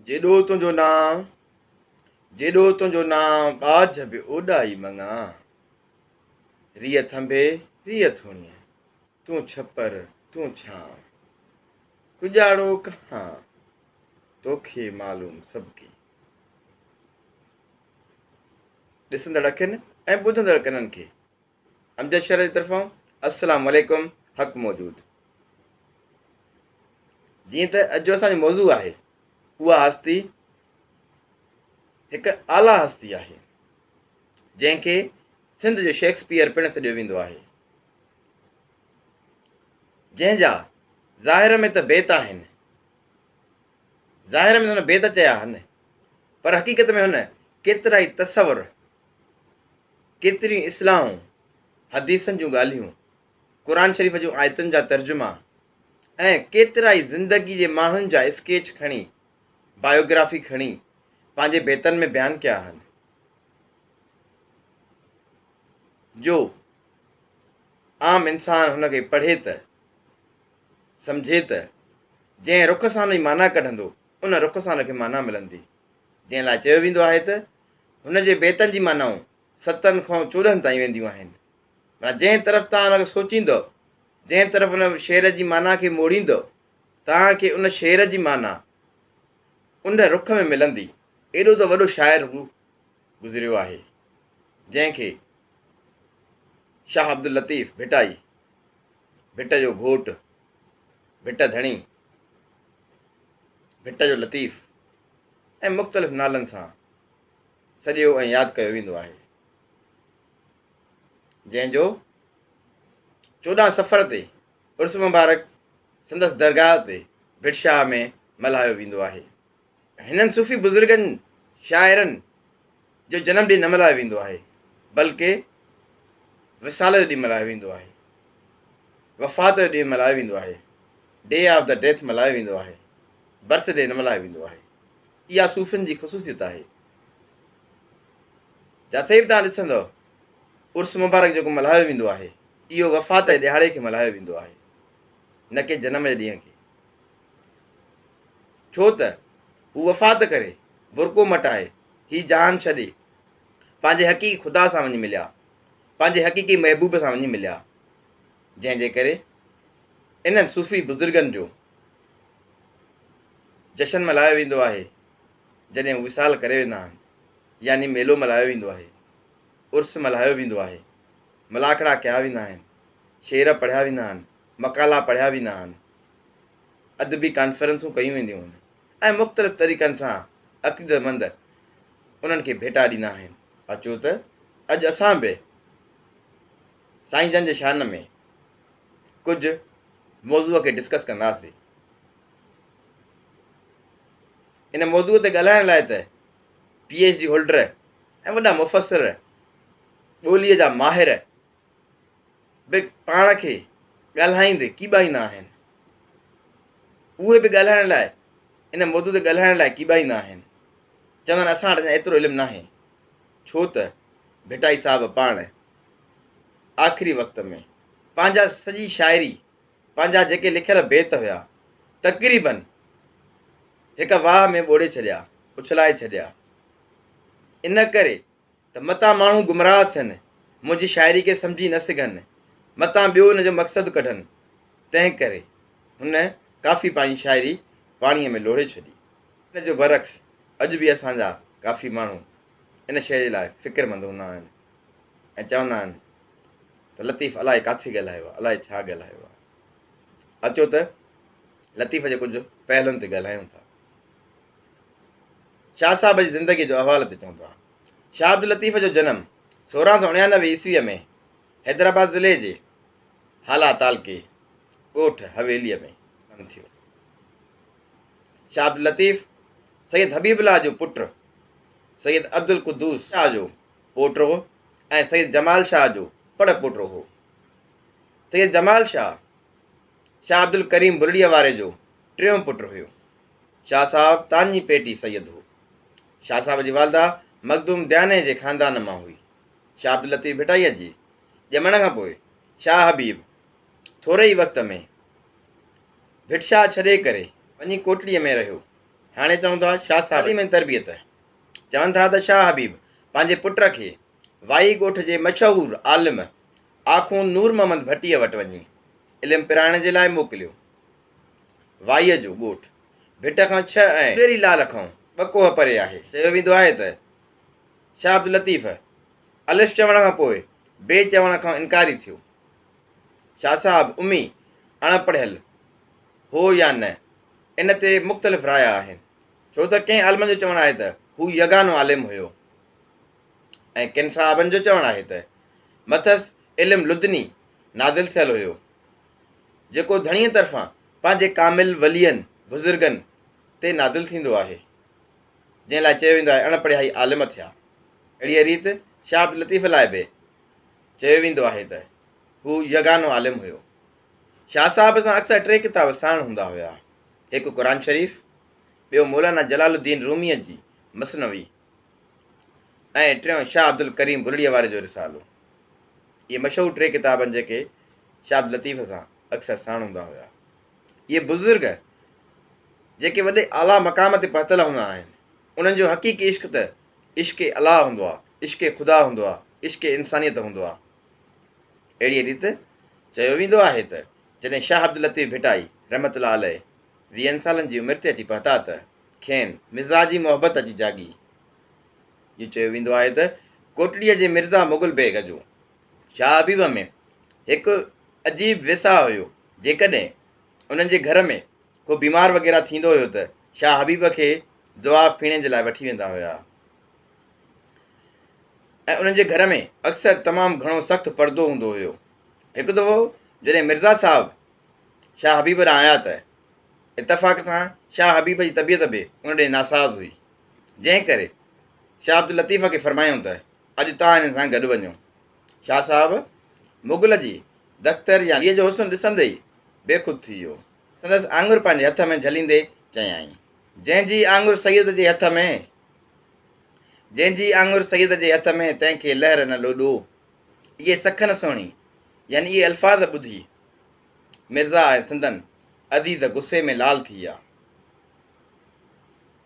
जेॾो तुंहिंजो नाम, जेॾो तुंहिंजो नाम बाज बि ओॾाई मङा। रीह थंभे रीह थुणीअ, तूं छपर तूं छांव, कुॼाड़ो कहाँ तोखे मालूम सभु। ॾिसंदड़ अखियुनि ऐं ॿुधंदड़ कननि खे अमजद शहर जी तरफ़ां अस्सलाम वालेकुम। हक़ मौजूद। जीअं त अॼु असांजो मौज़ू आहे, उहा हस्ती हिकु आला हस्ती आहे जंहिंखे सिंध जो शेक्सपियर पिणु सॾियो वेंदो आहे, जंहिंजा ज़ाहिर में त बेत आहिनि, ज़ाहिर में हुन बेत चया आहिनि, पर हक़ीक़त में हुन केतिरा ई तसवर, केतिरियूं इस्लाहूं, हदीसनि जूं ॻाल्हियूं, क़ुर शरीफ़ जूं आयतुनि जा तर्जुमा ऐं केतिरा ई ज़िंदगी जे माण्हुनि जा स्केच खणी, बायोग्राफी खणी पंहिंजे बेतनि में बयानु कया आहिनि, जो आम इंसान हुनखे पढ़े त सम्झे त जंहिं रुख सां हुनजी माना कढंदो उन रुख सां हुनखे माना मिलंदी। जंहिं लाइ चयो वेंदो आहे त हुनजे बेतनि जी मानाऊं 7 खां 14 ताईं वेंदियूं आहिनि। जंहिं तरफ़ तव्हां हुनखे सोचींदो, जंहिं तरफ़ हुन शेर जी माना खे मोड़ींदो, तव्हांखे उन शेर जी माना उन रुख में मिलंदी। एॾो त वॾो शाइर गुज़रियो आहे जंहिंखे शाह अब्दुल लतीफ़ भिटाई, भिट जो घोट, भिट धणी, भिट जो लतीफ़ ऐं मुख़्तलिफ़ नालनि सां सॼियो ऐं यादि कयो वेंदो आहे, जंहिंजो 14 सफ़र ते उर्स मुबारक संदसि दरगाह ते भिटशाह में मल्हायो वेंदो आहे। हिननि सूफ़ी बुज़ुर्गनि शाइरनि जो जनमु ॾींहुं न मल्हायो वेंदो आहे, बल्कि विसाल जो ॾींहुं मल्हायो वेंदो आहे, वफ़ात जो ॾींहुं मल्हायो वेंदो आहे, डे ऑफ द डेथ मल्हायो वेंदो आहे, बर्थडे न मल्हायो वेंदो आहे। इहा सूफ़ियुनि जी ख़ुसूसियत आहे। जिथे बि तव्हां ॾिसंदव उर्स मुबारक जेको मल्हायो वेंदो आहे, इहो वफ़ात जे ॾिहाड़े खे मल्हायो वेंदो आहे, न कि जनम जे ॾींहं खे। छो त हू वफ़ात करे, बुरको मटाए, हीउ जहान छॾे पंहिंजे हक़ीक़ी ख़ुदा सां वञी मिलिया, पंहिंजे हक़ीक़ी महबूब सां वञी मिलिया, जंहिंजे करे इन्हनि सूफ़ी बुज़ुर्गनि जो जशन मल्हायो वेंदो आहे जॾहिं हू विसाल करे वेंदा आहिनि, यानी मेलो मल्हायो वेंदो आहे, उर्स मल्हायो वेंदो आहे, मलाखड़ा कया वेंदा आहिनि, शेर पढ़िया वेंदा आहिनि, मकाला पढ़िया वेंदा आहिनि, अदबी कॉन्फ्रेंसूं कयूं वेंदियूं आहिनि ऐं मुख़्तलिफ़ तरीक़नि सां अक़ीदतमंद उन्हनि खे भेटा ॾींदा आहिनि। अचो त अॼु असां बि साईं जन जे शान में कुझु मौज़ूअ खे डिस्कस कंदासीं। इन मौज़ूअ ते ॻाल्हाइण लाइ त PhD होल्डर ऐं वॾा मुफ़सर, ॿोलीअ जा माहिर बि पाण खे ॻाल्हाईंदे कीॿाईंदा आहिनि। उहे बि ॻाल्हाइण लाइ, इन मौज़ू ते ॻाल्हाइण लाइ कीॿाईंदा आहिनि, चवंदा आहिनि असां वटि एतिरो इल्मु नाहे। छो त भिटाई साहिबु पाण आख़िरी वक़्त में पंहिंजा सॼी शाइरी, पंहिंजा जेके लिखियल बेत हुया, तक़रीबन हिकु वाह में ॿोड़े छॾिया, उछलाए छॾिया। इन करे त मतां माण्हू गुमराह थियनि, मुंहिंजी शाइरी खे सम्झी न सघनि, मतां ॿियो हुन जो मक़सदु कढनि, तंहिं करे हुन काफ़ी पंहिंजी शाइरी पाणीअ में लोढ़े छॾी। इन जो बरक्स अॼु बि असांजा काफ़ी माण्हू इन शइ जे लाइ फ़िक्रमंद हूंदा आहिनि ऐं चवंदा आहिनि त लतीफ़ अलाए किथे ॻाल्हायो आहे, अलाए छा ॻाल्हायो आहे। अचो त लतीफ़ जे कुझु पहलुनि ते ॻाल्हायूं था। शाह साहिब जी ज़िंदगी जो अहवाल ते चवंदो आहे। शाह अब्दुल लतीफ़ जो जनमु 1699 ईस्वीअ में हैदराबाद ज़िले जे हाला तालके ॻोठ हवेलीअ में थियो। शाह अब्दुल लतीफ़ सैयद हबीबुल्लाह जो पुटु, सैयद अब्दुल कुद्दूस शाह जो पोटो ऐं सैयद जमाल शाह जो पड़पोटो हो। सैयद जमाल शाह शाह अब्दुल करीम बुरड़ीअ वारे जो टियों पुटु हुयो। शाह साहिबु तांजी पेटी सैयद हो। शाह साहिब जी वालदा मखदूम दयाने जे ख़ानदान मां हुई। शाह अब्दुल लतीफ़ भिटाईअ जी ॼमण खां पोइ शाह हबीब थोरे ई वक़्त में भिटशाह छॾे करे वञी कोटड़ीअ में रहियो हाणे चऊं था शाह साहब में तरबियत चवनि था त शाह हबीब पंहिंजे पुट खे वाई ॻोठ जे मशहूरु आलिम आखूं नूर मोहम्मद भट्टीअ वटि वञी इल्मु पिराइण जे लाइ मोकिलियो। वाईअ जो ॻोठु भिट खां 6 ऐं ॿेरी लाल खां 2 कोह परे आहे। चयो वेंदो आहे त शाह अब्दुल लतीफ़ अलिफ चवण खां पोइ बे चवण खां इनकारी थियो। शाह साहब उमी अणपढ़ियल हो या न इन ते मुख़्तलिफ़ राय आहिनि, छो त कंहिं आलिमनि जो चवणु आहे त हू यगानो आलिम हुयो ऐं किन साहबनि जो चवणु आहे त मथसि इल्मु लुदनी नादिल थियल हुयो जेको धणीअ तरफ़ां पंहिंजे कामिल वलियनि बुज़ुर्गनि ते नादिल थींदो आहे, जंहिं लाइ चयो वेंदो आहे अणपढ़िया ई आलिम थिया। अहिड़ीअ रीति शाह अब्दुल लतीफ़ लाइ बि चयो वेंदो आहे त हू यगानो आलिम हुयो। शाह साहब सां अक्सर 3 किताब साण हूंदा हुया, हिकु क़ुरान शरीफ़, ॿियो मौलाना जलालुद्दीन रूमीअ जी मसनवी ऐं टियों शाह अब्दुल करीम बुरड़ीअ वारे जो रिसालो। इहे मशहूरु 3 किताब आहिनि जेके शाह अब्दुल लतीफ़ सां अक्सर साण हूंदा हुया। इहे बुज़ुर्ग जेके वॾे आला मक़ाम ते पहुतल हूंदा आहिनि उन्हनि जो हक़ीक़ी इश्क़ त इश्क़ अलाह हूंदो आहे, इश्क़ ख़ुदा हूंदो आहे, इश्क़ इंसानियत हूंदो आहे। अहिड़ीअ रीति चयो वेंदो आहे त जॾहिं शाह अब्दुल लतीफ़ भिटाई रहमतुल्लाह अलैह 20 सालनि जी उमिरि ते अची पहुता त खेनि मिज़ाजी मोहबत अची जागी। इहो चयो वेंदो आहे त कोटड़ीअ जे मिर्ज़ा मुग़ल बेग जो शाह हबीब में हिकु अजीब विसा हुयो। जेकॾहिं उन्हनि जे घर में को बीमार वग़ैरह थींदो हुयो त शाह हबीब खे दुआ पीअण जे लाइ वठी वेंदा हुया ऐं उन्हनि जे घर में अक्सर तमामु घणो सख़्तु पर्दो हूंदो हुयो। हिकु दफ़ो जॾहिं मिर्ज़ा साहब शाह हबीब ॾांहुं आया त इतफ़ाक़ सां शाह हबीब जी तबियत बि उन ॾे नासाज़ हुई, जंहिं करे शाह अब्दुल लतीफ़ खे फरमायूं त अॼु तव्हां हिन सां गॾु वञो। शाह साहब मुग़ल जी दख़्तर या हीअ जो हुस्न ॾिसंदे ई बेख़ुदि थी वियो। संदसि आङुर पंहिंजे हथ में झलींदे चयाईं, जंहिंजी आङुर सैयद जे हथ में, जंहिंजी आङुर सैयद जे हथ में तंहिंखे लहर न लोॾो। इहे सखन सुहिणी यानी इहे अल्फाज़ ॿुधी मिर्ज़ा ऐं संदन अदीज़ गुस्से में लाल थी विया।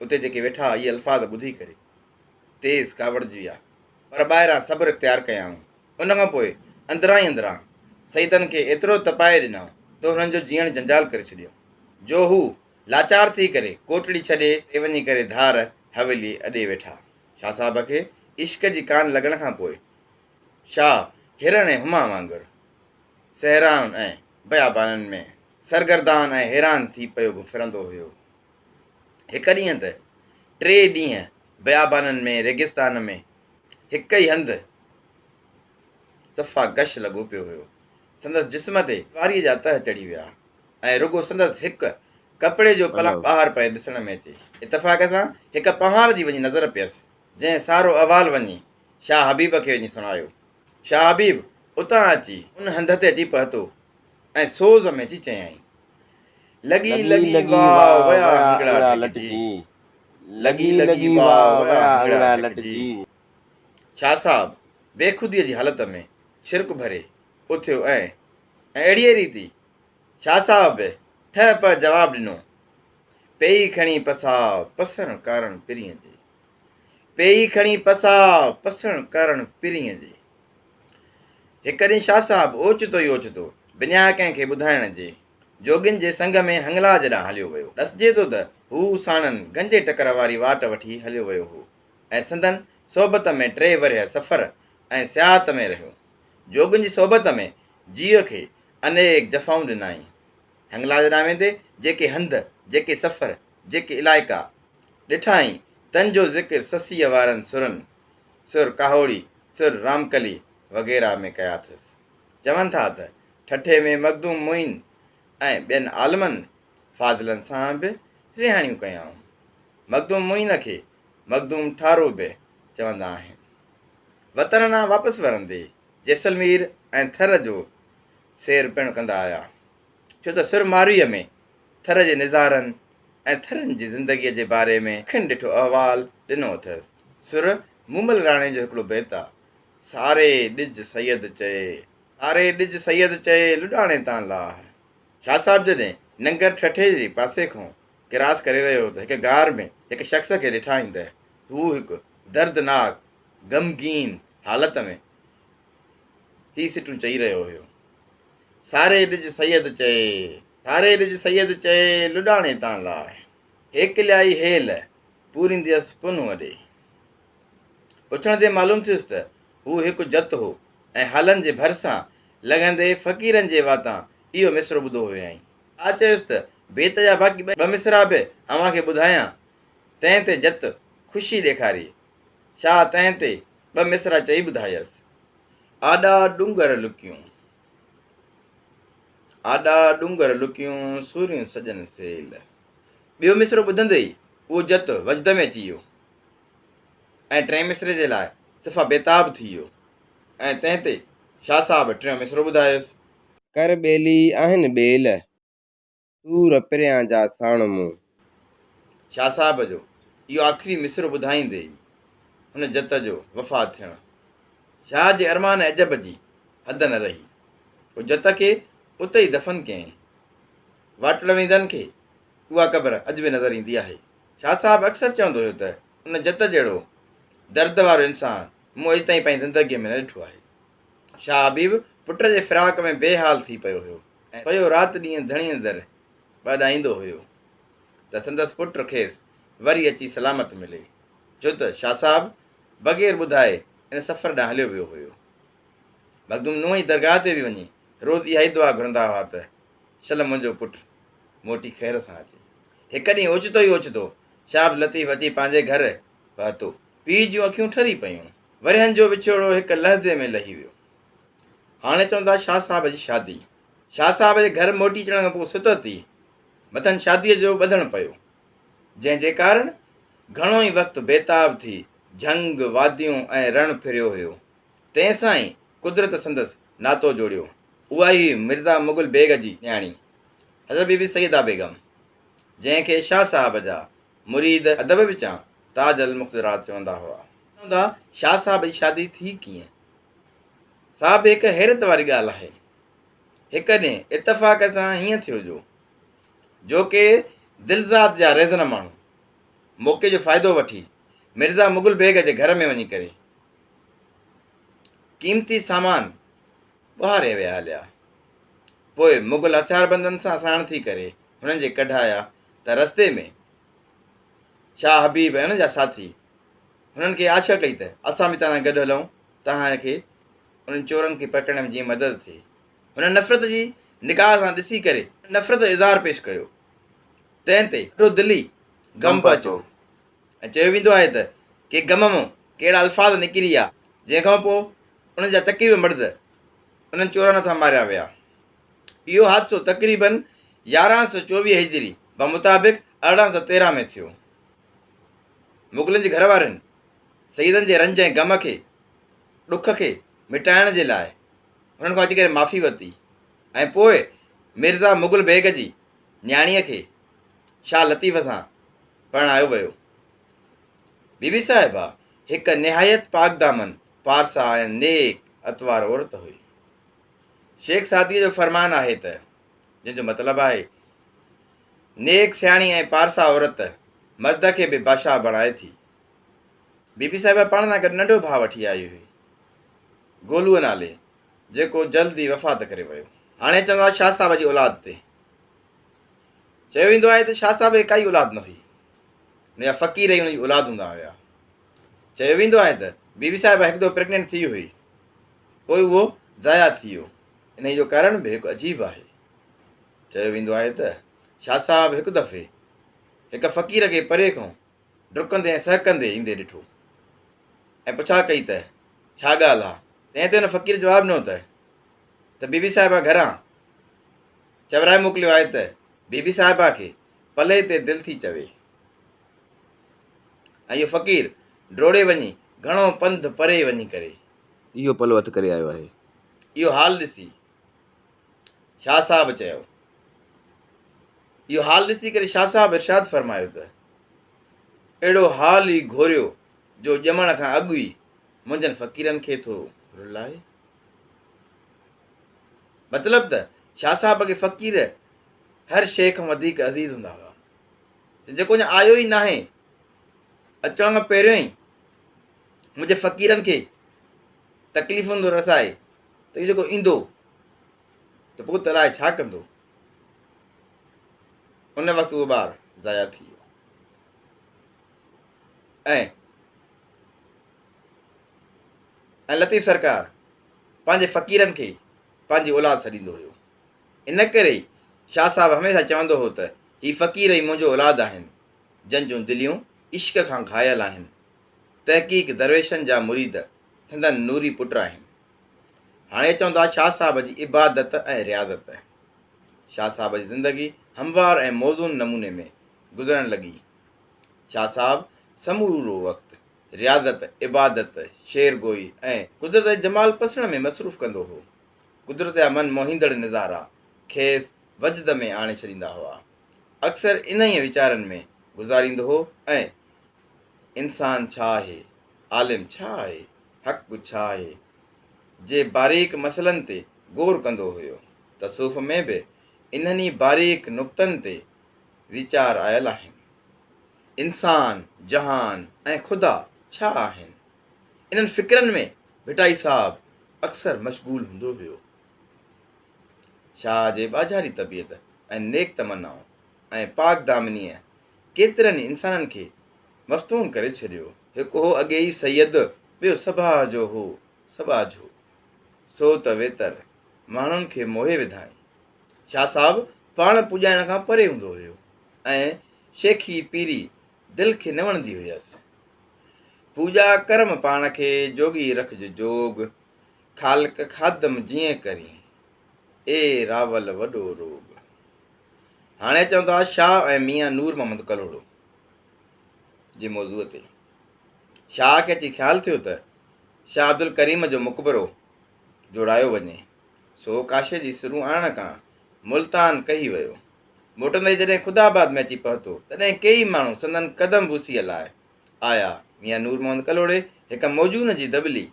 उते जेके वेठा इहे अल्फाज़ ॿुधी करे तेज़ कावड़जी विया, पर ॿाहिरां सब्र इख़्तियार कयाऊं। उन खां पोइ अंदरां ई अंदरां सईदनि खे एतिरो तपाए ॾिनो त हुननि जो जीअण जंजाल करे छॾियो, जो हू लाचार थी करे कोटड़ी छॾे वञी करे धार हवेली अॾे वेठा। शाह साहब खे इश्क़ जी कान लॻण खां पोइ शाह हिरण ऐं हुमा वांगुरु सहरान ऐं बयाबाननि में सरगर्दान ऐं हैरान थी पियो फिरंदो हुयो। हिकु ॾींहं त 3 ॾींहं बयाबाननि में रेगिस्तान में हिक ई हंधि सफ़ा गश लॻो पियो हुयो। संदसि जिस्म ते वारीअ जा तह चढ़ी विया ऐं रुॻो संदसि हिकु कपिड़े जो पला ॿाहिरि पए ॾिसण में अचे। इतफ़ाक़ सां हिकु पहाड़ जी वञी नज़र पियसि, जंहिं सारो अहवालु वञी शाह हबीब खे वञी सुणायो। शाह हबीब उतां अची उन हंध ते अची पहुतो ऐं सोज़ में अची चयाईं, लॻी लॻी वाह वया हिंगड़ा लटजी, लॻी लॻी वाह वया हिंगड़ा लटजी। शाह साहब बेख़ुदीअ जी हालत में छिरक भरे उथियो ऐं अहिड़ीअ रीति शाह साहब बि ठह पर जवाबु ॾिनो, पेई खणी पसाव पसण कारण पिरीअ जे, पेई खणी पसाव पसण कारण पिरीअ जे। हिकु ॾींहुं शाह साहब ओचितो ई ओचितो बिना कंहिंखे ॿुधाइण जे जोगियुनि जे संग में हंगलाज ॾांहुं हलियो वियो। ॾसजे थो त हू साणनि गंजे टकर वारी वाट वठी हलियो वियो हो ऐं संदन सोबत में 3 वरिया सफ़र ऐं सियाहत में रहियो। जोगियुनि जी सोबत में जीउ खे अनेक जफ़ाऊं ॾिनाई। हंगलाज ॾांहुं वेंदे जेके हंध, जेके सफ़र, जेके इलाइक़ा ॾिठाई तन जो ज़िक्र ससीअ वारनि सुरनि, सुर काहोड़ी, सुर रामकली वग़ैरह में कया अथसि। चवनि था त ठठे में मखदूम मोइन ऐं ॿियनि आलमनि फाज़िलनि सां बि रिहाणियूं कयाऊं। मखदूम मोइन खे मखदूम ठारो बि चवंदा आहिनि। वतन ॾांहुं वापसि वरंदे जैसलमेर ऐं थर जो सैर पिणु कंदा आया, छो त सुरमारीअ में थर जे निज़ारनि ऐं थरनि जी ज़िंदगीअ जे बारे में खिन ॾिठो अहवालु ॾिनो अथसि। सुर मूमल राणे जो हिकिड़ो बैत आहे, सारे ॾिज सैयद चए, सारे ॾिज सैयद चए लुॾाणे तां लाह। शाह साहब जॾहिं नंगर ठठे जे पासे खां क्रास करे रहियो त हिकु गार में हिकु शख़्स खे ॾिठाईंद। हू हिकु दर्दनाक ग़मगीन हालत में ही सिटूं चई रहियो हुयो। सारे ॾिज सैयद चए, सारे ॾिज सैयद चए, लुॾाणे तां लाइ हिकु लियाई हेल पूरींदसि पुन वॾे। पुछण ते मालूम थियुसि त हू हिकु जत हो ऐं हलनि जे भरिसां लॻंदे फ़क़ीरनि जे वातां इहो मिसरो ॿुधो हुयईं। छा चयुसि त बेत जा बाक़ी ॿ मिसरा बि अव्हां खे ॿुधायां। तंहिं ते जत ख़ुशी ॾेखारी। छा तंहिं ते ॿ मिसरा चई ॿुधायसि। आॾा डूंगर लुकियूं, आॾा डूंगर लुकियूं, सूरियूं सजन सेल। ॿियो मिसरो ॿुधंदे ई उहो जत वजद में अची वियो ऐं टें मिसरे जे लाइ सिफ़ा बेताब थी वियो। ऐं तंहिं ते शाह साहब टियों मिसरो ॿुधायुसि। कर ॿेली आहिनि ॿेल, सूर परियां जा साण मूं। शाह साहब जो इहो आख़िरी मिसरो ॿुधाईंदे ई हुन जत जो वफ़ात थियणु। शाह जे अरमान अजब जी हद न रही। उहो जत खे उते ई दफ़न कयईं। वाटड़ वेंदनि खे उहा क़बर अॼु बि नज़र ईंदी आहे। शाह साहब अक्सर चवंदो हुयो त उन जत जहिड़ो दर्द वारो इंसानु मूं अॼु ताईं पंहिंजी ज़िंदगीअ में न ॾिठो आहे। शाह हबीब पुट जे फिराक में बेहाल थी पियो हुयो ऐं पियो राति ॾींहुं धणीअ दर ॿाॾाईंदो हुयो त संदसि पुट खेसि वरी अची सलामत मिले, छो त शाह साहब बग़ैर ॿुधाए इन सफ़र ॾांहुं हलियो वियो हुयो। मखदूम नूंहं जी दरगाह ते बि वञी रोज़ इहा ई दुआ घुरंदा हुआ त शल मुंहिंजो पुटु मोटी ख़ैर सां अचे। हिकु ॾींहुं ओचितो ई ओचितो शाह लतीफ़ अची पंहिंजे घर पहुतो। पीउ जूं अखियूं ठरी पयूं। वरिहनि जो विछोड़ो हिकु लहज़े में लही वियो। हाणे चवंदा शाह साहब जी शादी। शाह साहब जे घर मोटी अचण खां पोइ सुत थी मथनि शादीअ जो ॿधणु पियो, जंहिंजे कारण घणो ई वक़्तु बेताब थी झंग वादियूं ऐं रण फिरियो हुयो। तंहिंसां ई कुदरत संदसि नातो जोड़ियो। उहा ई मिर्ज़ा मुग़ल बेग जी न्याणी हज़रत बीबी सईदा बेगम, जंहिंखे शाह साहब जा मुरीद अदब विचां ताज अल मुख़्तरात चवंदा हुआ। चवंदा शाह साहब जी शादी थी कीअं? साहब हिकु हैरत वारी ॻाल्हि आहे। हिकु ॾींहुं इतफ़ाक़ सां हीअं थियो जो के दिलज़ात जा रेज़न माण्हू मौक़े जो फ़ाइदो वठी मिर्ज़ा मुग़ल बेग जे घर में वञी करे क़ीमती सामान ॿुहारे विया हलिया। पोइ मुग़ल हथियारबंदनि सां साण थी करे हुननि जे कढाया त रस्ते में शाह हबीब ऐं हुन जा साथी हुननि खे आशा कई त असां बि तव्हां गॾु हलूं, तव्हांखे उन्हनि चोरनि खे पकड़ण में जीअं मदद थिए। हुन नफ़रत जी निगाह सां ॾिसी करे नफ़रत जो इज़हार पेश कयो। तंहिं ते ॾाढो दिली ग़म पियो अचो ऐं चयो वेंदो आहे त के ग़म मां कहिड़ा अल्फाज़ निकिरी विया जंहिंखां पोइ उन्हनि जा तक़रीब मर्द उन्हनि चोरनि हथां मारिया विया। इहो हादसो तक़रीबन 1124 हिजरी मुताबिक़ 1813 में थियो। मुग़लनि जे घर वारनि सईदनि जे रंज ऐं ग़म खे ॾुख खे मिटाइण जे लाइ हुननि खां अची करे माफ़ी वरिती ऐं पोइ मिर्ज़ा मुग़ल बेग जी न्याणीअ खे शाह लतीफ़ सां परणायो वियो। बीबी साहिबा हिकु निहायत पाकदामन पारसा ऐं नेक अतवार औरत हुई। शेख सादीअ जो फरमान आहे त जंहिंजो मतिलबु आहे नेक सियाणी ऐं पारसा औरत मर्द खे बि बादशाह बणाए थी। बीबी साहिबा पाण सां गॾु नंढो भाउ वठी आई हुई गोलूअ नाले, जेको जल्दी वफ़ात करे वियो। हाणे चवंदा शाह साहब जी औलाद ते चयो वेंदो आहे त शाह साहब खे काई औलाद न हुई, हुनजा फ़क़ीर ई हुनजी औलाद हूंदा हुया। चयो वेंदो आहे त बीबी साहिबा हिकु दफ़ो प्रेग्नेंट थी हुई, पोइ उहो ज़ाया थी वियो। इन जो कारण बि हिकु अजीब आहे। चयो वेंदो आहे त शाह साहब हिकु दफ़े हिकु फ़क़ीर खे परे खां डुकंदे ऐं सहकंदे ईंदे ॾिठो ऐं पुछा कई त छा ॻाल्हि आहे? तंहिं ते हुन फ़क़ीर जवाबु ॾिनो त बीबी साहिबा घरां चवराए मोकिलियो आहे त बीबी साहिबा खे पले ते दिलि थी चवे। ऐं इहो फ़क़ीर डोड़े वञी घणो पंधु परे वञी करे इहो पलो हथु करे आयो आहे। इहो हाल ॾिसी शाह साहब चयो, इहो हाल ॾिसी करे शाह साहब इरशाद फ़रमायो त अहिड़ो हाल ई घोरियो जो ॼमण खां अॻु ई मुंहिंजनि फ़क़ीरनि खे थो रुलाए। मतिलबु त शाह साहब खे फ़क़ीर हर शइ खां वधीक अज़ीज़ हूंदा हुआ। जेको अञा आयो ई नाहे, अचण खां पहिरियों ई मुंहिंजे फ़क़ीरनि खे तकलीफ़ुनि थो रसाए, त इहो जेको ईंदो त पोइ त अलाए छा कंदो। उन वक़्तु उहो ॿारु ज़ाया थी वियो। ऐं लतीफ़ सरकार पंहिंजे फ़क़ीरनि खे पंहिंजी औलाद छॾींदो हुयो। इन करे ई शाह साहिबु हमेशह चवंदो हो त ही फ़क़ीर ई मुंहिंजो औलाद आहिनि, जंहिंजूं दिलियूं इश्क खां घायल आहिनि। तहक़ीक़ दरवेशनि जा मुरीद थींदनि नूरी पुट आहिनि। हाणे चवंदा शाह साहिब जी इबादत ऐं रियाज़त। शाह साहिब जी ज़िंदगी हमवार ऐं मौज़ून नमूने में गुज़रण लॻी। शाह साहिबु समूरो वक़्तु रियाज़त, इबादत, शेर गोई ऐं कुदरत जमाल पसण में मसरूफ़ कंदो हो। कुदरत जा मन मोहींदड़ नज़ारा खेसि वजद में आणे छॾींदा हुआ। अक्सर इन ई वीचारनि में गुज़ारींदो हो ऐं इंसान छा आहे, आलिम छा आहे, हक़ छा आहे जे बारीक मसइलनि ते ग़ौर कंदो हुयो। तसूफ़ में बि इन्हनि बारीक नुक़्तनि ते वीचार आयल आहिनि। इंसान, जहान ऐं ख़ुदा छा आहिनि, इन्हनि फ़िक्रनि में भिटाई साहिबु अक्सर मशगूल हूंदो हुयो। शाह जे बाज़ारी तबियत ऐं नेक तमन्नाऊं ऐं पाक दामनीअ केतिरनि इंसाननि खे मफ़्तून करे छॾियो। हिकु हो अॻे ई सैयद, ॿियो सबा जो हो सबा जो, सो त वेतर माण्हुनि खे मोहे विधाई। शाह साहिबु पाण पुॼाइण खां परे हूंदो हुयो ऐं शेखी पीरी दिलि खे न वणंदी हुयसि। पूॼा कर्म पाण खे जोगी रखिज जोग, ख़ालिक खादम जीअं करी ए रावल वॾो रोग। हाणे चवंदा शाह ऐं मियां नूर मोहम्मद कलोड़ो जे मौज़ूअ ते। शाह खे अची ख़्यालु थियो त शाह अब्दुल करीम जो मक़बरो जोड़ायो वञे। सो काशे जी सिरूं आणण खां मुल्तान कही वियो। मोटंदे जॾहिं ख़ुदाबाद में अची पहुतो तॾहिं कई माण्हू संदन कदम बूसीअ लाइ आया। मियां नूर मोहम्मद कलोड़े हिकु मौजून जी दबली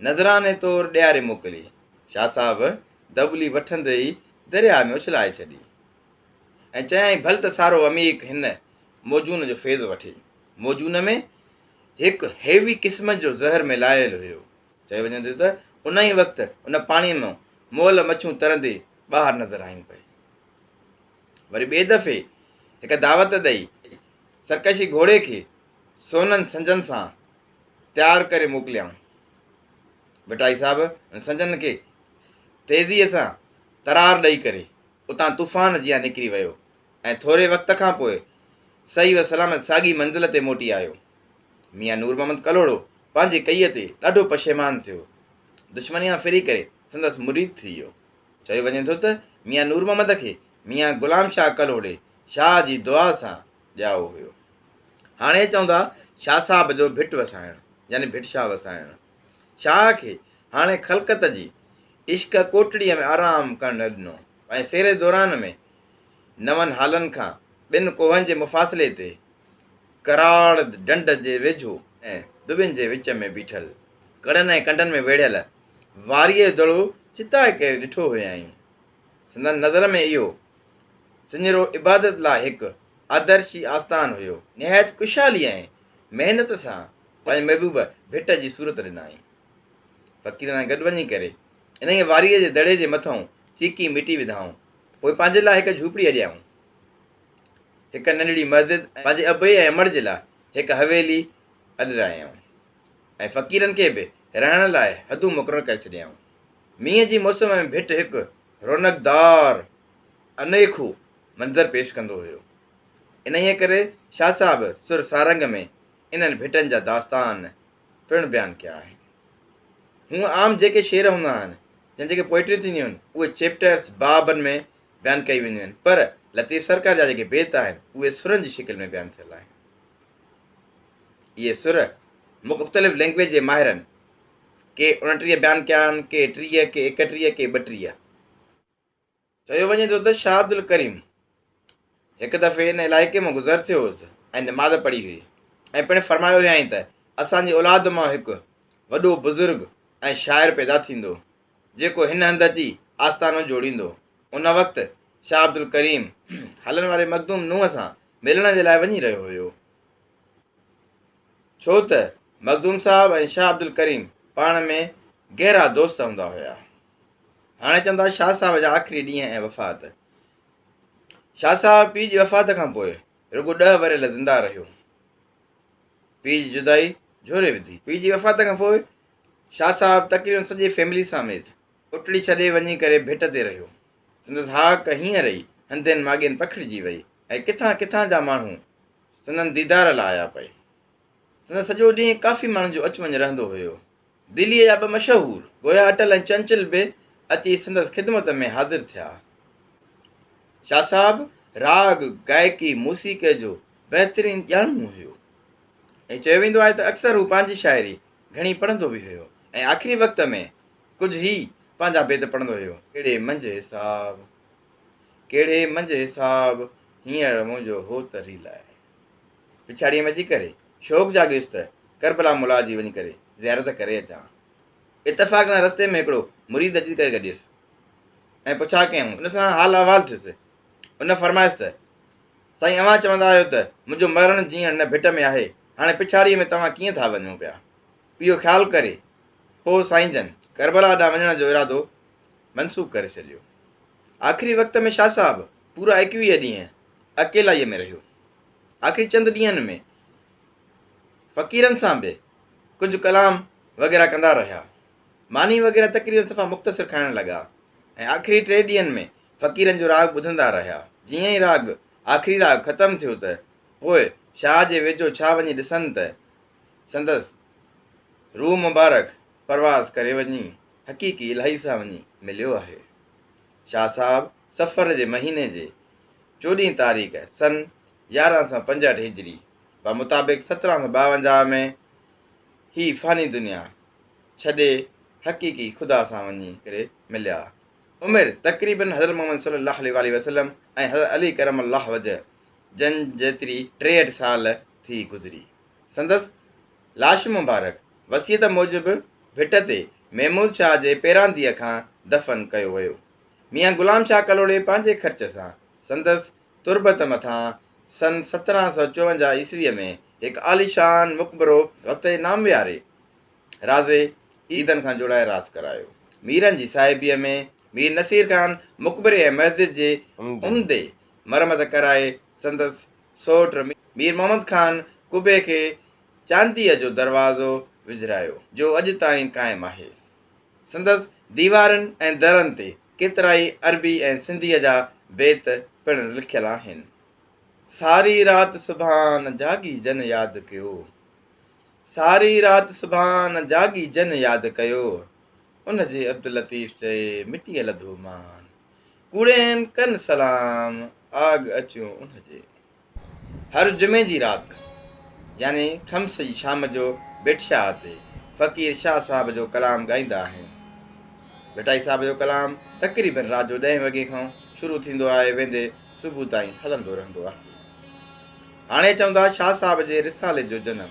नज़राने तौरु ॾियारे मोकिली। शाह साहिबु दबली वठंदे ई दरिया में उछलाए छॾी ऐं चयाईं भल त सारो अमीक हिन मौजून जो फैज़ वठे। मौजून में हिकु हेवी क़िस्म जो ज़हर मिलायल हुयो। चयो वञे त उन ई वक़्तु उन पाणीअ में मोल मच्छूं तरंदे ॿाहिरि नज़र आयूं पई। वरी ॿिए दफ़े हिकु दावत ॾेई सरकशी घोड़े खे सोननि संजनि सां तयारु करे मोकिलियाऊं। भिटाई साहिबु संजनि खे तेज़ीअ सां तरार ॾेई करे उतां तूफ़ान जीअं निकिरी वियो ऐं थोरे वक़्त खां पोइ सही व सलामत साॻी मंज़िल ते मोटी आयो। मियां नूर मोहम्मद कलोड़ो पंहिंजी कईअ ते ॾाढो पशेमान थियो। दुश्मनी खां फिरी करे संदसि मुरीद थी वियो। चयो वञे थो त मियां नूर मोहम्मद खे मियां गुलाम शाह कलोड़े शाह जी दुआ सां ॼाओ हुयो। हाणे चवंदा शाह साहिब जो भिट वसाइणु, यानी भिट शाह वसाइणु। शाह खे हाणे ख़लक़त जी इश्क कोटड़ीअ में आराम करणु न ॾिनो ऐं सेरे दौरान में नवनि हालनि खां ॿिनि कोहनि जे मुफ़ासिले ते कराड़ डंड जे वेझो ऐं दुबियुनि जे विच में बीठल कड़नि ऐं कंडनि में वेढ़ियल वारीअ दड़ो चिताए करे ॾिठो हुयईं। संदन नज़र में इहो सिंजरो इबादत लाइ हिकु आदर्शी आस्थान हुयो। निहायत खुशहाली ऐं महिनत सां पंहिंजे महबूब भिट जी सूरत ॾिनाई। फ़क़ीर सां गॾु वञी करे इन ई वारीअ जे दड़े जे मथां चीकी मिटी विधाऊं। पोइ पंहिंजे लाइ हिकु झूपड़ी अॼाऊं, हिकु नंढड़ी मस्जिद, पंहिंजे अबे ऐं अमड़ जे लाइ हिकु हवेली अॾरायऊं ऐं फ़क़ीरनि खे बि रहण लाइ हदूं मुक़ररु करे छॾियऊं। मींहं जी मौसम में भिट हिकु रौनकदार अनेखो मंज़र पेश कंदो हुयो। इन ई करे शाह साहिबु सुर सारंग में इन्हनि भिटनि जा दास्तान पिणु बयानु कया आहिनि। हूअं आम जेके शेर हूंदा आहिनि या जेके पोइटियूं थींदियूं आहिनि उहे चैप्टर्स बाबनि में बयानु कई वेंदियूं आहिनि, पर लतीफ़ सरकार जा जेके बेत आहिनि उहे सुरनि जी शिकिल में बयानु थियल आहिनि। इहे सुर मुख़्तलिफ़ लैंग्वेज जे माहिरनि के 29 बयानु कया आहिनि, के 30, के 31, के 32। चयो वञे थो त शाह अब्दुल करीम हिकु दफ़े इन इलाइक़े मां गुज़र थियो हुउसि ऐं नमाज़ पढ़ी हुई ऐं पिणु फरमायो हुयईं त असांजी औलाद मां हिकु वॾो बुज़ुर्ग ऐं शाइर पैदा थींदो जेको हिन हंधि अची आस्थानो जोड़ींदो। उन वक़्तु शाह अब्दुल करीम हलनि वारे मखदूम नुंहं सां मिलण जे लाइ वञी रहियो हुयो, छो त मखदूम साहब ऐं शाह अब्दुल करीम पाण में गहरा दोस्त हूंदा हुया। हाणे चवंदा शाह साहब जा आख़िरी ॾींहं ऐं वफ़ात। शाह साहब पीउ जी वफ़ात खां पोइ रुॻो 10 वरियल ज़िंदा रहियो। पीउ जी जुदाई झोरे विधी। पीउ जी वफ़ात खां पोइ शाह साहब तक़रीबन सॼे फैमिली समेत उटड़ी छॾे वञी करे भेट ते रहियो। संदसि हाक हीअं रही हंधनि माॻियुनि पखिड़िजी वई ऐं किथां किथां जा माण्हू संदनि दीदार लाइ आया पए। संदसि सॼो ॾींहुं काफ़ी माण्हुनि जो अचु वञु रहंदो हुयो। दिल्लीअ जा 2 मशहूर गोया अटल ऐं चंचल बि अची संदसि ख़िदमत में हाज़िर थिया। शाह साहब राग गायकी मूसीक़े जो बहितरीनु ॼाणू हुयो ऐं चयो वेंदो आहे त अक्सर हू पंहिंजी शाइरी घणी पढ़ंदो बि हुयो ऐं आख़िरी वक़्त में कुझु ई पंहिंजा बेद पढ़ंदो हुयो। कहिड़े मंझि हिसाब हींअर मुंहिंजो हो तरी लाइ। पिछाड़ीअ में अची करे शौक़ु जाॻियुसि त करबला मुला जी वञी करे ज़ियारत करे अचां। इतफ़ाक़ सां रस्ते में हिकिड़ो मुरीद अची करे गॾियुसि ऐं पुछा कयऊं। उन सां हाल अहिवाल थियुसि। उन फरमाइसि त साईं अव्हां चवंदा आहियो त मुंहिंजो मरण जीअं न भिट में आहे, हाणे पिछाड़ीअ में तव्हां कीअं था वञो पिया? इहो ख़्यालु करे पोइ साईं जन करबला ॾांहुं वञण जो इरादो मनसूख़ करे छॾियो। आख़िरी वक़्त में शाह साहब पूरा 21 ॾींहं अकेलाईअ में रहियो। आख़िरी चंद ॾींहंनि में फ़क़ीरनि सां बि कुझु कलाम वग़ैरह कंदा रहिया। मानी वग़ैरह तक़रीबन सफ़ा मुख़्तसिर खाइण लॻा ऐं आख़िरी 3 ॾींहंनि में फ़क़ीरनि जो राग ॿुधंदा रहिया। जीअं ई आख़िरी राग ख़तमु थियो त पोइ शाह जे वेझो छा वञी ॾिसनि त संदसि रूह मुबारक परवाज़ करे वञी हक़ीक़ी इलाही सां वञी मिलियो आहे। शाह साहब सफ़र जे महीने जे 14 तारीख़ सन 1165 हिजरी मुताबिक़ 1752 में ही फ़ानी दुनिया छॾे हक़ीक़ी ख़ुदा सां वञी करे मिलिया। उमिरि तक़रीबन हज़रत मोहम्मद सल्लल्लाहु अलैहि वसल्लम ऐं हज़रत अली करम अल्लाह वजह जन जेतिरी 63 साल थी गुज़री। संदसि लाश मुबारक वसीयत मूजिबि भिट ते महमूद शाह जे पेरांदीअ खां दफ़न कयो वियो। मियां गुलाम शाह कलोड़े पंहिंजे ख़र्च सां संदसि तुरबत मथां सन 1754 ईस्वीअ में हिकु आलीशान मुक़बरो वक़्ति नामयारे राज़े ईदनि खां जोड़ाए रास करायो। मीरनि जी साहिबीअ में मीर नसीर ख़ान मुक़बरे ऐं मस्जिद जे उम्दे मरमत कराए संदसि सोट मीर मोहम्मद ख़ान कुबे खे चांदीअ जो दरवाज़ो विझरायो जो अॼु ताईं क़ाइमु आहे। संदसि दीवारनि ऐं दरनि ते केतिरा ई अरबी ऐं सिंधीअ जा बेत पिणु लिखियलु आहिनि। सारी राति सुभान जागी जन यादि कयो, सारी राति सुभान जागी जन यादि कयो, उनजे अब्दुल लतीफ़ चए मिटीअ लधो मान, कूड़ेन कन सलाम आग अचो उनजे। हर जुमे जी राति यानी खम्स जी शाम जो बेटशाह ते फ़क़ीर शाह साहब जो कलाम ॻाईंदा आहिनि। बेटाई साहब जो कलाम तक़रीबन राति जो 10 वॻे खां शुरू थींदो आहे, वेंदे सुबुह ताईं हलंदो रहंदो आहे। हाणे चवंदा शाह साहब जे रिसाले जो जनम।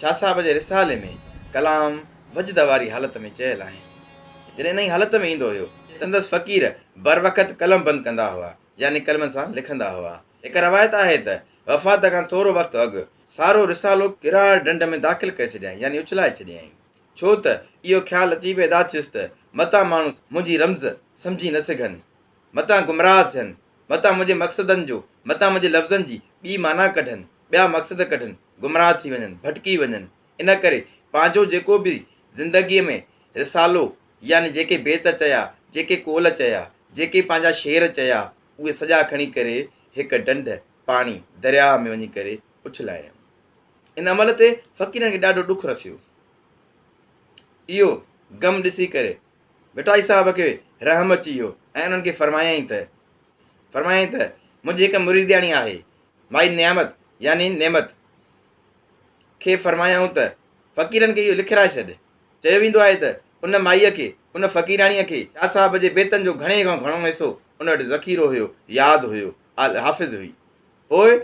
शाह साहब जे रिसाले में कलाम वजद वारी हालत में चयल आहे। जॾहिं इन ई हालत में ईंदो हुयो संदसि फ़क़ीर बर वक़्त कलम बंदि कंदा हुआ यानी कलमनि सां लिखंदा हुआ। हिकु रवायत आहे त वफ़ात खां थोरो वक़्तु अॻु सारो रिसालो किरार डंड में दाख़िल करे छॾियईं यानी उछलाए छॾियईं, छो त इहो ख़्यालु अची पैदा थियुसि त मतां माण्हू मुंहिंजी रम्ज़ सम्झी न सघनि, मतां गुमराह थियनि, मतां मुंहिंजे मक़सदनि जो मतां मुंहिंजे लफ़्ज़नि जी ॿी माना कढनि, ॿिया मक़सद कढनि, गुमराह थी वञनि, भटकी वञनि। इन करे पंहिंजो जेको बि ज़िंदगीअ में रिसालो यानी जेके बेत चया, जेके कोल चया, जेके पंहिंजा शेर चया, उहे सॼा खणी करे हिकु ढंढ पाणी दरिया में वञी करे उछलाया। इन अमल ते फ़क़ीरनि खे ॾाढो ॾुखु रसियो। इहो गम ॾिसी करे बेटाई साहब खे रहम अची वियो ऐं उन्हनि खे फरमायईं त मुंहिंजी हिकु मुरीदियाणी आहे माई नियामत यानी नेमत खे फरमायूं त फ़क़ीरनि खे इहो लिखाए छॾ। चयो वेंदो आहे त उन माईअ खे उन फ़क़ीराणीअ खे शाह साहब जे बेतनि जो घणे खां घणो हिसो उन वटि ज़ख़ीरो हुयो, यादि हुयो, हाफ़िज़ हुई। पोइ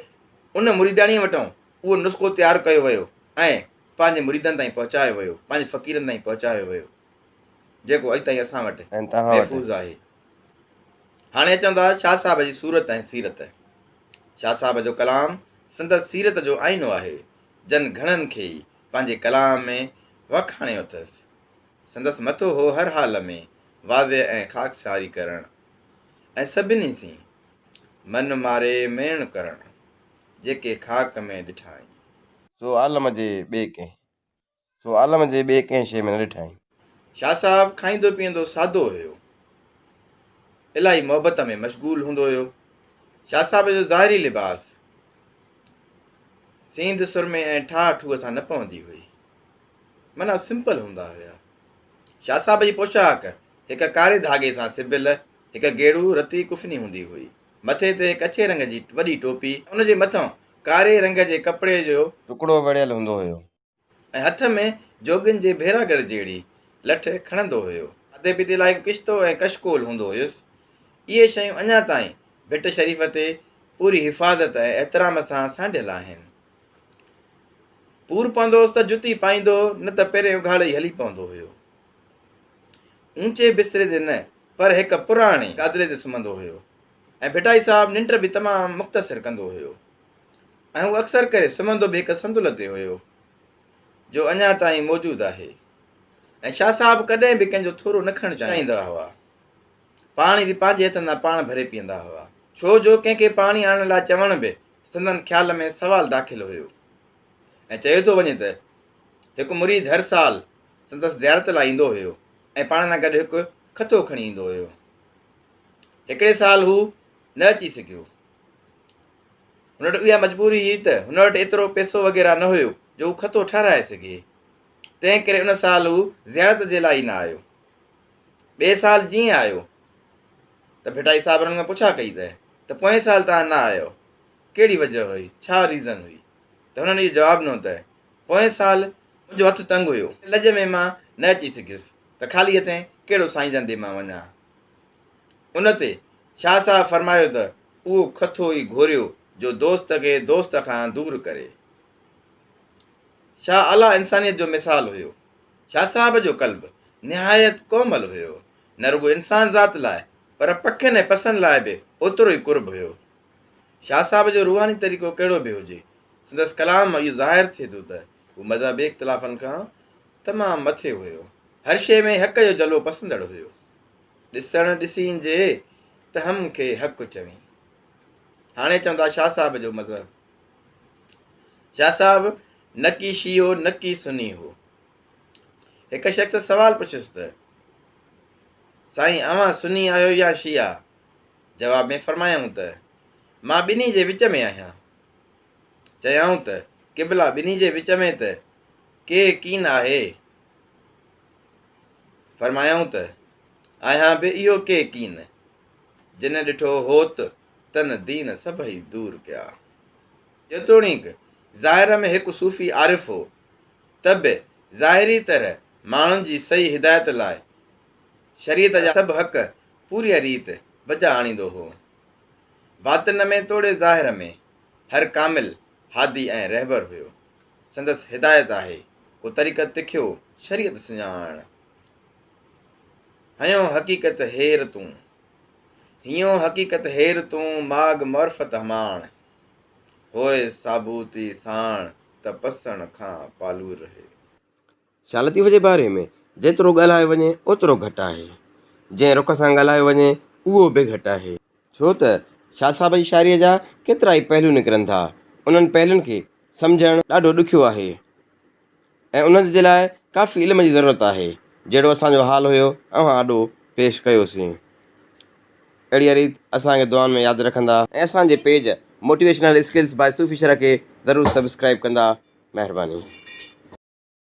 उन मुरीदाणीअ वटां उहो नुस्ख़ो तयारु कयो वियो ऐं पंहिंजे मुरीदनि ताईं पहुचायो वियो, पंहिंजे फ़क़ीरनि ताईं पहुचायो वियो, जेको अॼु ताईं असां वटि महफ़ूज़ आहे। हाणे चवंदा शाह साहब जी सूरत ऐं सीरत। शाह साहब जो कलाम संदसि सीरत जो आईनो आहे। जन घणनि खे ई पंहिंजे कलाम में वखाणियो अथसि। संदसि मथो हो हर हाल में वाज़े ऐं ख़ाकसारी करणु ऐं सभिनी सी मन मारे मेण करणु, जेके ख़ाक में ॾिठा सो आलम जे ॿिए कंहिं शइ में न ॾिठा। शाह साहब खाईंदो पीअंदो सादो हुयो, इलाही मोहबत में मशगूल हूंदो हुयो। शाह साहब जो ज़ाहिरी लिबास सींध सुरमे ऐं ठाह ठूह सां न पवंदी हुई, माना सिंपल हूंदा हुया। शाह साहब जी पोशाक हिकु कारे धागे सां सिबियल हिकु गेड़ू रती कुफनी हूंदी हुई। मथे ते हिकु अछे रंग जी वॾी टोपी, उनजे मथां कारे रंग जे कपिड़े जो टुकड़ो वड़ियल हूंदो हुयो ऐं हथ में जोगिन जे भेरागढ़ जहिड़ी लठ खणंदो हुयो। खाधे पीते लाइ किश्तो ऐं कशकोल हूंदो हुयुसि। इहे शयूं अञा ताईं भिट शरीफ़ ते पूरी हिफ़ाज़त ऐं एतिराम सां सांढियल आहिनि। पूर पवंदोसि त जुती पाईंदो, न त पहिरियों उघाड़े हली पवंदो हुयो। ऊचे बिस्तरे ते न, पर हिकु पुराणे चादरे ते सुम्हंदो हुयो ऐं भिटाई साहब निंड बि तमामु मुख़्तसिर कंदो हुयो ऐं हू अक्सर करे सुम्हंदो बि हिकु संदुल ते हुयो जो अञा ताईं मौजूदु आहे। ऐं शाह साहब कॾहिं बि कंहिंजो थोरो न खणणु चाहींदा हुआ। पाणी बि पंहिंजे हथनि सां पाण भरे पीअंदा हुआ, छो जो कंहिंखे पाणी आणण लाइ चवण बि संदन ख़्याल में सवाल दाख़िल हुयो। ऐं चयो थो वञे त हिकु मुरीद हर साल संदसि ज़ियारत लाइ ईंदो हुयो ऐं पाण सां गॾु हिकु खतो खणी ईंदो हुयो। हिकिड़े साल हू न अची सघियो। हुन वटि इहा मजबूरी हुई त हुन वटि एतिरो पैसो वग़ैरह न हुयो जो हू खतो ठाराए सघे। तंहिं करे उन साल हू ज़ियारत जे लाइ न आयो। ॿिए साल जीअं आयो त भिटाई साहब हुननि खां पुछा कई त पोएं साल तव्हां न आयो, कहिड़ी वजह हुई, छा रीज़न हुई? त हुननि इहो जवाबु ॾिनो त पोएं साल मुंहिंजो हथु तंग हुयो, लज में मां न अची सघियुसि, त ख़ाली हथे कहिड़ो साईं जन ॾे मां वञा। उन ते शाह साहब फरमायो त उहो खतो ई घोरियो जो दोस्त खे दोस्त खां दूरि करे। शाह आला इंसानियत जो मिसाल हुयो। शाह साहब जो क़ल्ब निहायत कोमल हुयो, न रुगो इंसान ज़ात लाइ पर पखियुनि ऐं पसनि लाइ बि ओतिरो ई कुर्ब हुयो। शाह साहब जो रूहानी तरीक़ो कहिड़ो बि हुजे, संदसि कलाम मां इहो ज़ाहिर थिए थो त हू मज़हबी इख़्तिलाफ़नि खां तमामु मथे हुयो। हर शइ में हक़ जो जलो पसंदड़ हुयो। ॾिसण ॾिसींजे त हम खे हक़ चवी। हाणे चवंदा शाह साहब जो मज़हब। शाह साहब न की शियो न की सुनी हो। हिकु शख़्स सवाल पुछियुसि त साईं अव्हां सुनी आहियो या शिया? जवाब में फरमायूं त मां ॿिन्ही जे विच में आहियां। चयाऊं त क़िबला ॿिन्ही जे विच में त के कीन आहे? फरमायूं त आहियां बि इहो के कीन, जिन ॾिठो होत तन दीन सभई दूर कया। जेतोणीकि ज़ाहिर में हिकु सूफ़ी आरिफ़ हो, त बि ज़ाहिरी तरह माण्हुनि जी सही हिदायत लाइ शरीयत जा सभु हक़ पूरी रीति बजा आणींदो हो। बातिन में तोड़े ज़ाहिर में हर कामिल हादी ऐं रहबर हुयो। संदसि हिदायत आहे को तरीक़त तिखियो शरीयत सुञाण। हयो हक़ीक़त हेर तूं, हियो हक़ीक़त हेर तूं माग मरफ़त हमाण, होए साबूती साण त पसण खां पालूर रहे। शाह लतीफ़ जे बारे में जेतिरो ॻाल्हायो वञे ओतिरो घटि आहे, जंहिं रुख सां ॻाल्हायो वञे उहो बि घटि आहे। छो त शाह साहब जी शाइरीअ जा केतिरा ई पहलू निकिरनि था। उन्हनि पहलुनि खे सम्झणु ॾाढो ॾुखियो आहे ऐं उन्हनि जे लाइ काफ़ी इल्म जी ज़रूरत आहे। जहिड़ो असांजो हाल हुयो अव्हां ॾाढो पेश कयोसीं। अहिड़ी रीति असांखे दुआनि में यादि रखंदा ऐं असांजे पेज मोटिवेशनल स्किल्स बाय सूफ़ी शरह खे ज़रूरु सब्सक्राइब कंदा। महिरबानी।